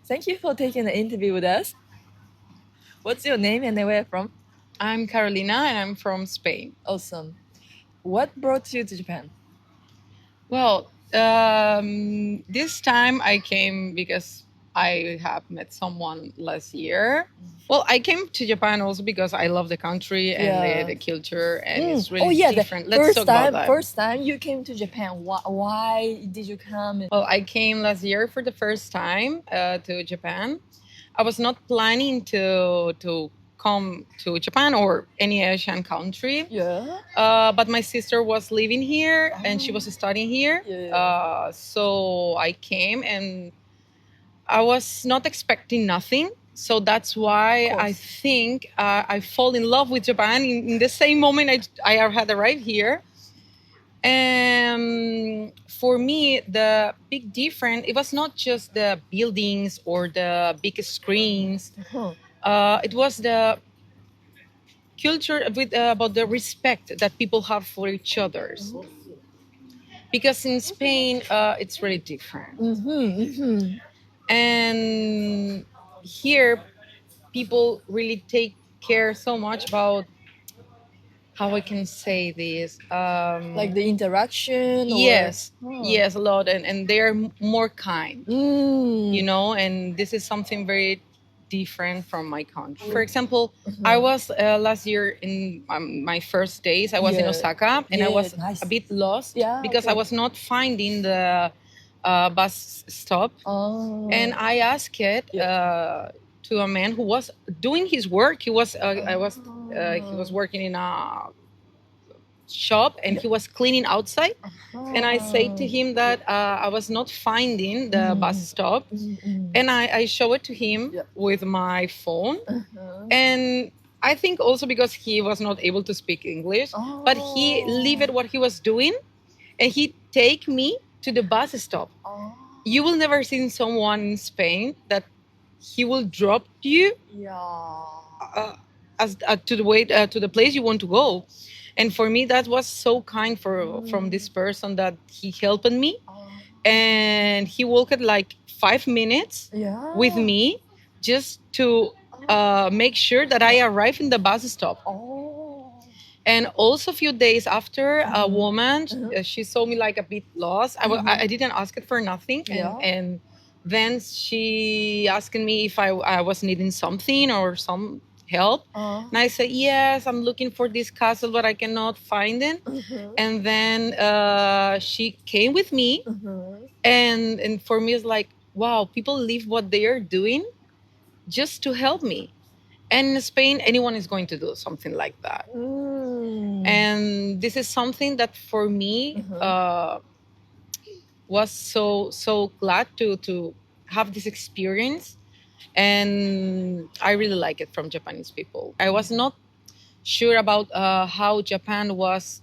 Thank you for taking the interview with us. What's your name and where are you from? I'm Carolina and I'm from Spain. Awesome. What brought you to Japan? Well, this time I came because I have met someone last year. Well, I came to Japan also because I love the country and the culture, and it's really different. Let's talk about that. First time you came to Japan. Why did you come? Well, I came last year for the first time to Japan. I was not planning to come to Japan or any Asian country. Yeah. But my sister was living here and she was studying here. Yeah. So I came and I was not expecting nothing. So that's why I think I fall in love with Japan in the same moment I had arrived here. And for me, the big difference, it was not just the buildings or the big screens. It was the culture about the respect that people have for each other. Because in Spain, it's really different. And here, people really take care so much about how I can say this. Like the interaction? Yes, yes, a lot. And they're more kind, you know, and this is something very different from my country. For example, I was last year in my first days, I was in Osaka and I was a bit lost because I was not finding the bus stop. And I asked it to a man who was doing his work. He was working in a shop and he was cleaning outside. And I said to him that I was not finding the bus stop. And I showed it to him with my phone. And I think also because he was not able to speak English, but he left what he was doing and he take me to the bus stop. You will never see someone in Spain that he will drop you to the place you want to go. And for me, that was so kind from this person that he helped me. And he walked like 5 minutes with me just to make sure that I arrive in the bus stop. And also a few days after, a woman, she saw me like a bit lost. I didn't ask it for nothing. And then she asked me if I was needing something or some help. And I said, yes, I'm looking for this castle, but I cannot find it. And then she came with me. And for me, it's like, wow, people leave what they are doing just to help me. And in Spain, anyone is going to do something like that. And this is something that for me was so glad to have this experience. And I really like it from Japanese people. I was not sure about how Japan was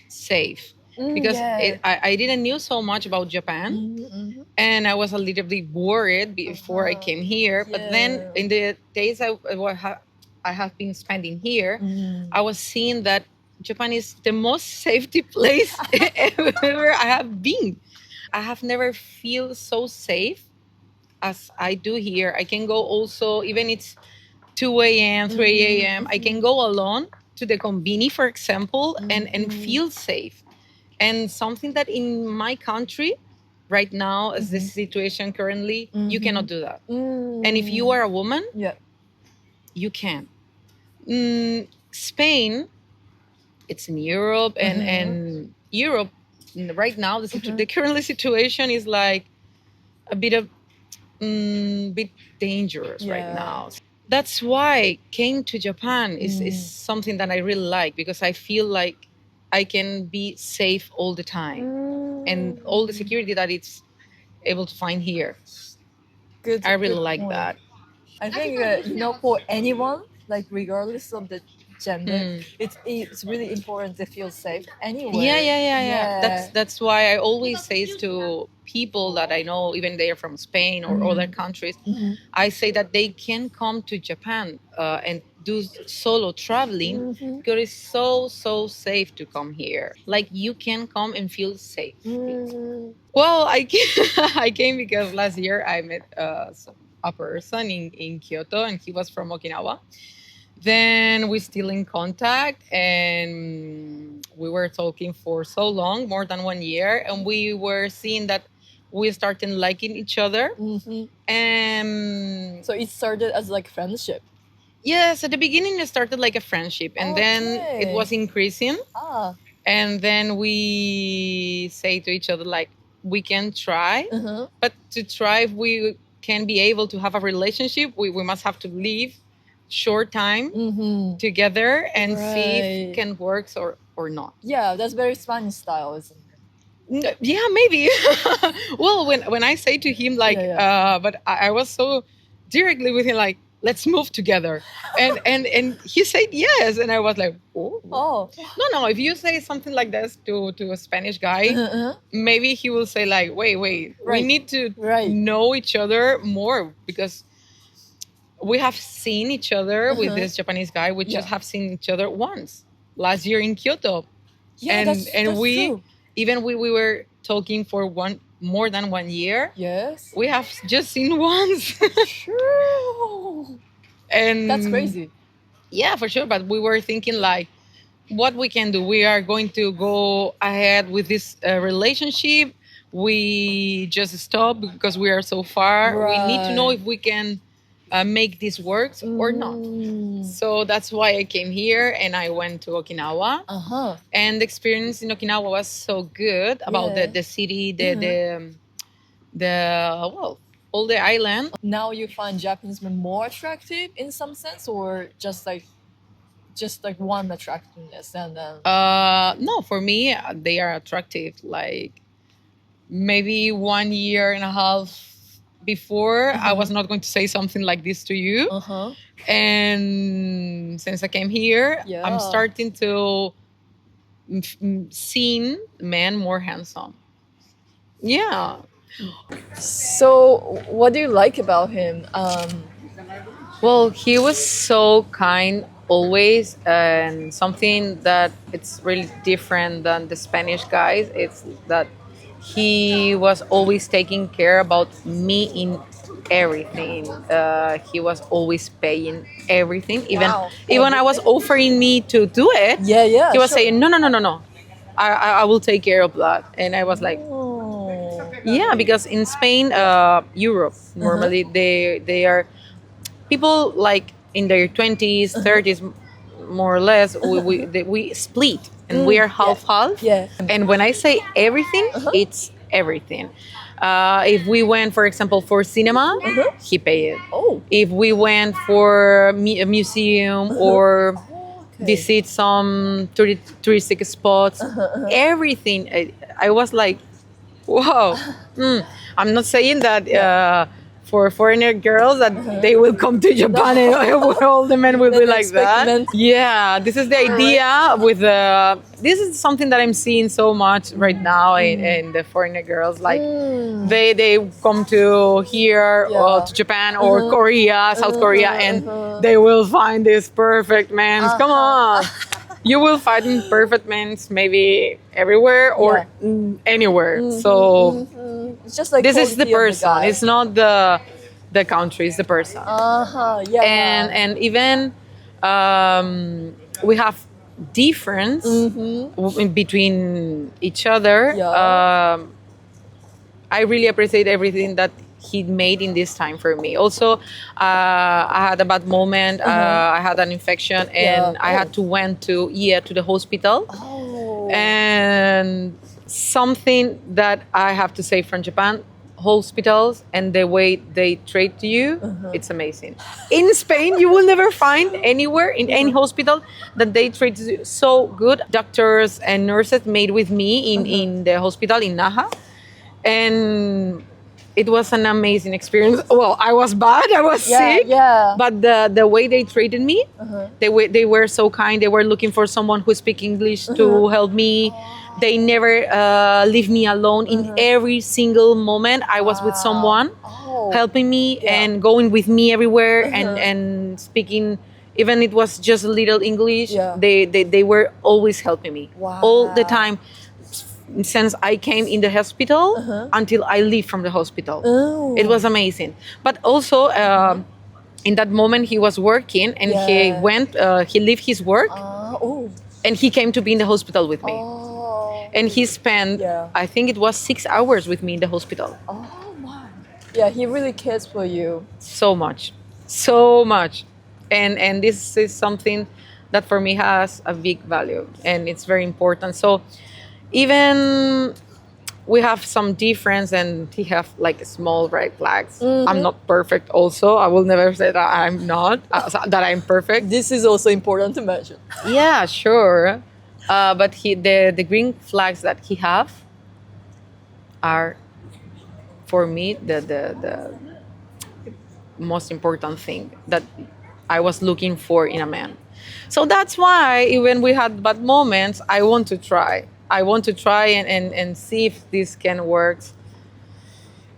safe. Because I didn't know so much about Japan. And I was a little bit worried before I came here. But then in the days I have been spending here, I was seeing that Japan is the most safety place ever I have been. I have never feel so safe as I do here. I can go also, even it's 2 a.m., 3 a.m., I can go alone to the conveni, for example, and feel safe. And something that in my country right now, as the situation currently, you cannot do that. And if you are a woman, you can. Spain, it's in Europe, and Europe right now, the current situation is like a bit dangerous right now. That's why came to Japan is something that I really like, because I feel like I can be safe all the time and all the security that it's able to find here. I really like that. I think for anyone, like regardless of the gender, it's really important to feel safe anyway. Yeah. That's why I always say to people that I know, even they are from Spain or other countries, I say that they can come to Japan and do solo traveling because it's so safe to come here. Like you can come and feel safe. Well, I came because last year I met a person in Kyoto, and he was from Okinawa. Then we're still in contact, and we were talking for so long, more than 1 year, and we were seeing that we started liking each other. And So it started as like friendship. yes, at the beginning it started like a friendship, and then it was increasing. And then we say to each other, like, we can try, but to try, if we can be able to have a relationship, we must have to live short time together and see if it can work or not. Yeah, that's very Spanish style, isn't it? Yeah, maybe. Well, when I say to him, like, but I was so directly with him, like, let's move together, and he said yes, and I was like, oh. No, if you say something like this to a Spanish guy, maybe he will say like, wait, we need to know each other more, because we have seen each other with this Japanese guy. We just have seen each other once last year in Kyoto. Yeah, that's we true. Even we were talking for more than 1 year. Yes. We have just seen once. True. And That's crazy. Yeah, for sure. But we were thinking like, what we can do. We are going to go ahead with this relationship. We just stop because we are so far. We need to know if we can make this work or not. So that's why I came here, and I went to Okinawa. And the experience in Okinawa was so good about the city, all the island. Now you find Japanese men more attractive in some sense, or just like one attractiveness, and then No, for me they are attractive. Like maybe 1 year and a half before, I was not going to say something like this to you. And since I came here, I'm starting to see men more handsome. Yeah. So what do you like about him? Well, he was so kind always, and something that it's really different than the Spanish guys, it's that he was always taking care about me in everything. He was always paying everything. Even I was offering me to do it. He was saying, no. I will take care of that. And I was like, yeah, because in Spain, Europe, normally they are people like in their 20s, 30s, more or less. We split. And we are half. And when I say everything, it's everything. If we went, for example, for cinema, he paid it. If we went for a museum or visit some touristic spots, everything. I was like, wow. I'm not saying that for foreigner girls that they will come to Japan and all the men will be like that. Yeah, this is the idea with this is something that I'm seeing so much right now in the foreigner girls. Like they come to here or to Japan or Korea, South Korea, and they will find this perfect man. Come on. You will find perfect men maybe everywhere or anywhere. So it's just like this is the person. The it's not the country. It's the person. And even we have difference in between each other. I really appreciate everything that he made in this time for me. Also, I had a bad moment. I had an infection, and I had to went to the hospital. And something that I have to say from Japan, hospitals and the way they treat you, it's amazing. In Spain, you will never find anywhere in any hospital that they treat you so good. Doctors and nurses made with me in the hospital in Naha, and it was an amazing experience. Well, I was bad, I was sick, but the way they treated me, they were so kind. They were looking for someone who speaks English to help me. They never leave me alone. In every single moment, I was with someone helping me and going with me everywhere and speaking even it was just a little English, Yeah. they were always helping me. Wow. All the time since I came in the hospital until I leave from the hospital. Oh. It was amazing. But also in that moment he was working and he left his work and he came to be in the hospital with me. And he spent, I think it was 6 hours with me in the hospital. Oh my. Yeah, he really cares for you. So much. And this is something that for me has a big value and it's very important. So even we have some difference and he have like small red flags. I'm not perfect also. I will never say that I'm not, that I'm perfect. This is also important to mention. Yeah, sure. But the green flags that he have are, for me, the most important thing that I was looking for in a man. So that's why even we had bad moments, I want to try. I want to try and see if this can work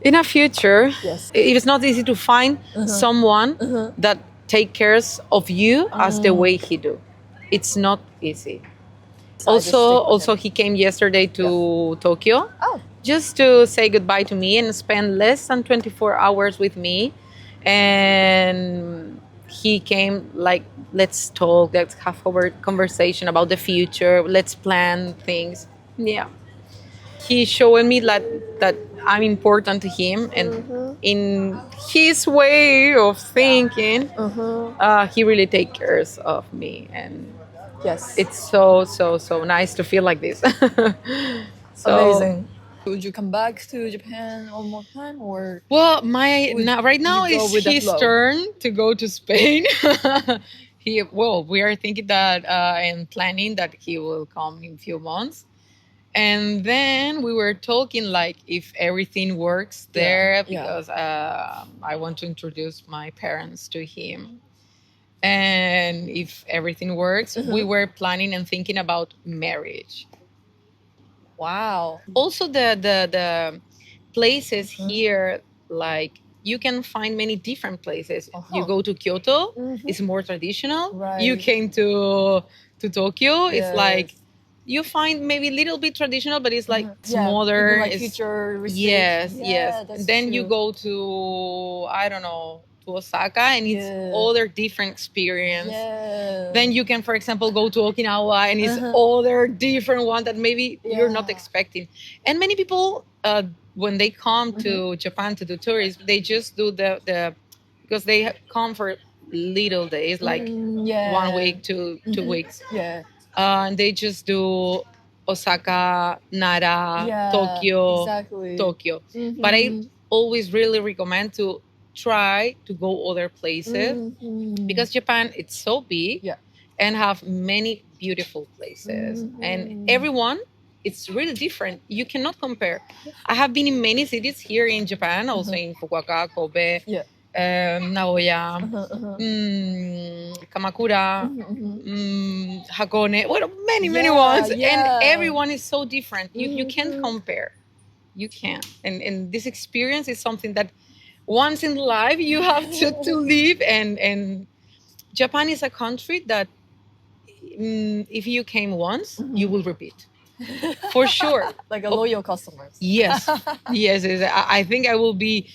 in a future. Yes. It's not easy to find someone that take cares of you as the way he do. It's not easy. Also he came yesterday to Tokyo just to say goodbye to me and spend less than 24 hours with me. And he came like, let's talk, let's have a conversation about the future, let's plan things. Yeah. He showed me that I'm important to him, and in his way of thinking, he really takes care of me. And Yes. it's so nice to feel like this. Amazing. Would you come back to Japan one more time, or? Well, right now you go it's with the his flow? turn to go to Spain. We are thinking that and planning that he will come in a few months. And then we were talking like if everything works there, because I want to introduce my parents to him. And if everything works, we were planning and thinking about marriage. Wow. Also the places here, like you can find many different places. You go to Kyoto, it's more traditional. Right. You came to Tokyo, it's Yes. like you find maybe a little bit traditional, but it's like it's Yeah, modern. even like It's, futuristic. yes, Yeah, yes. that's Then you true. go to, I don't know, to Osaka, and it's Yeah. other different experience. Yeah. Then you can, for example, go to Okinawa, and it's other different one that maybe you're not Yeah. expecting. And many people, when they come to Japan to do tourism, they just do the because they come for little days, like 1 week to 2 weeks, Yeah. and they just do Osaka, Nara, Yeah. Tokyo, Exactly. Tokyo. But I always really recommend to try to go other places because Japan, it's so big and have many beautiful places, and everyone, it's really different. You cannot compare. I have been in many cities here in Japan, also in Fukuoka, Kobe, Nagoya, Kamakura, Hakone, well, many ones, and everyone is so different. You can't compare. You can't. And this experience is something that once in life you have to live. And Japan is a country that if you came once, you will repeat. For sure. Like a loyal customers. Yes. Yes. I think I will be.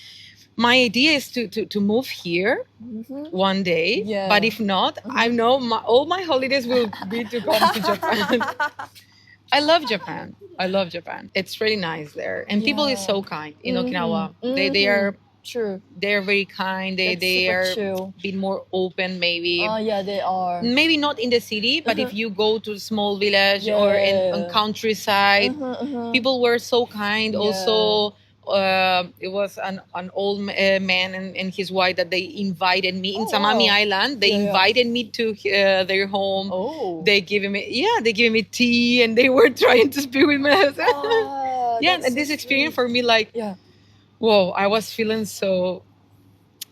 My idea is to move here one day. Yeah. But if not, I know all my holidays will be to come to Japan. I love Japan. It's really nice there, and people is so kind in Okinawa. They are true. They're very kind. They are chill. a bit more open, maybe. Oh yeah, they are. Maybe not in the city, but if you go to a small village or in countryside, people were so kind. Also, it was an old man and his wife that they invited me in Samami Island. They invited me to their home. Oh. They gave me tea, and they were trying to speak with me. And this experience for me, like, whoa, I was feeling so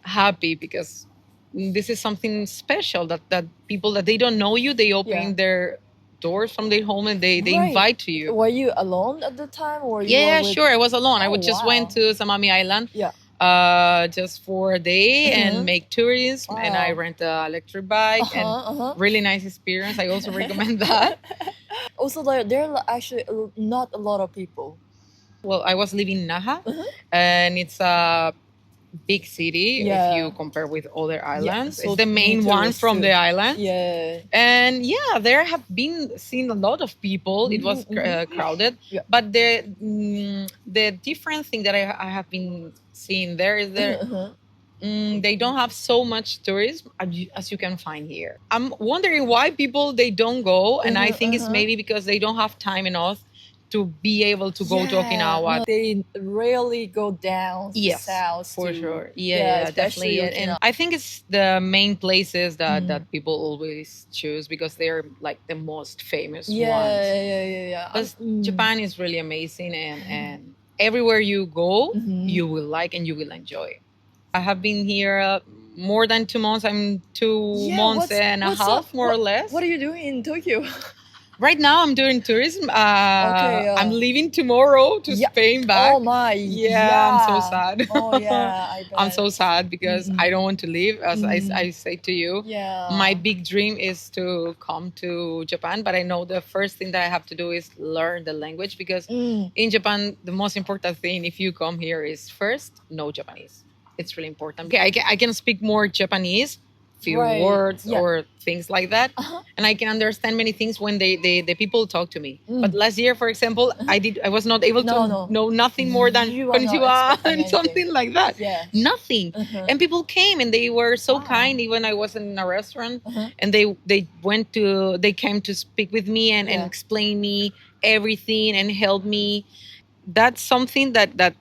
happy because this is something special that people that they don't know you, they open their doors from their home and they invite to you. Were you alone at the time, or sure, I was alone. I just went to Samami Island just for a day and make tourism. And I rent an electric bike and really nice experience. I also recommend that. Also, there are actually not a lot of people. Well, I was living in Naha, and it's a big city if you compare with other islands. So it's the main one from the island. Yeah. And there have been seen a lot of people. It was crowded, but the different thing that I have been seeing there is they don't have so much tourism as you can find here. I'm wondering why people they don't go, and I think it's maybe because they don't have time enough to be able to go to Okinawa. They rarely go down south. For sure. Yeah, definitely. And I think it's the main places that people always choose because they're like the most famous ones. Yeah. Because Japan is really amazing, and everywhere you go, you will like and you will enjoy. I have been here more than 2 months. I'm 2 months and a half, more or less. What are you doing in Tokyo? Right now, I'm doing tourism. I'm leaving tomorrow to Spain back. Oh my! Yeah, I'm so sad. Oh yeah, I bet. I'm so sad because I don't want to leave. As I say to you, my big dream is to come to Japan. But I know the first thing that I have to do is learn the language because in Japan, the most important thing if you come here is first know Japanese. It's really important. Okay, I can speak more Japanese. Few words or things like that, and I can understand many things when the people talk to me. But last year, for example, I was not able to know nothing more than konnichiwa and something like that. Nothing. And people came and they were so kind. Even I was in a restaurant and they came to speak with me and explain me everything and help me. That's something that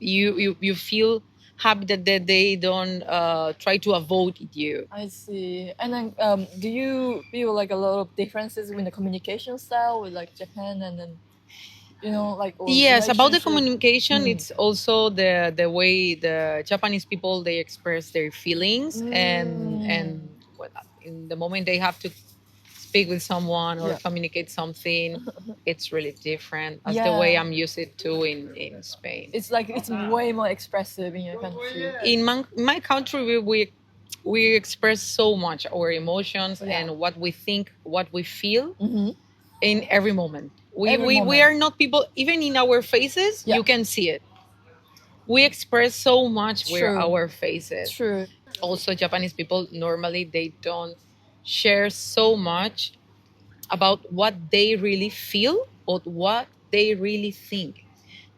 you feel happy that they don't try to avoid you. I see. And then do you feel like a lot of differences in the communication style with like Japan and then yes, about the communication, it's also the way the Japanese people they express their feelings and in the moment they have to speak with someone or communicate something, it's really different as the way I'm used to in Spain. It's like it's way more expressive in your country. In my country, we express so much our emotions and what we think, what we feel in every moment. We are not people, even in our faces, you can see it. We express so much with our faces. True. Also, Japanese people, normally, they don't share so much about what they really feel or what they really think.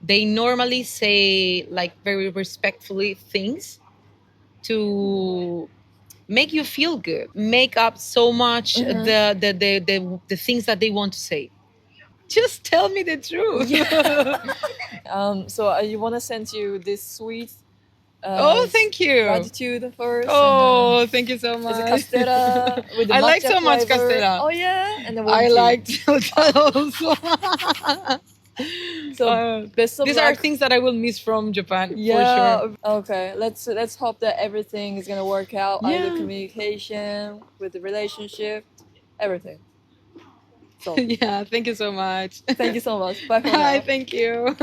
They normally say, like, very respectfully things to make you feel good, make up so much the things that they want to say. Just tell me the truth. So I want to send you this sweet thank you. Gratitude first. Thank you so much. It's a castella with the I like so much flavor. castella. Oh yeah, and the I like also. So best of these luck. are things that I will miss from Japan for sure. Okay, let's hope that everything is gonna work out. Either communication, with the relationship, everything. So yeah, thank you so much. thank you so much. Bye for now. Hi, thank you.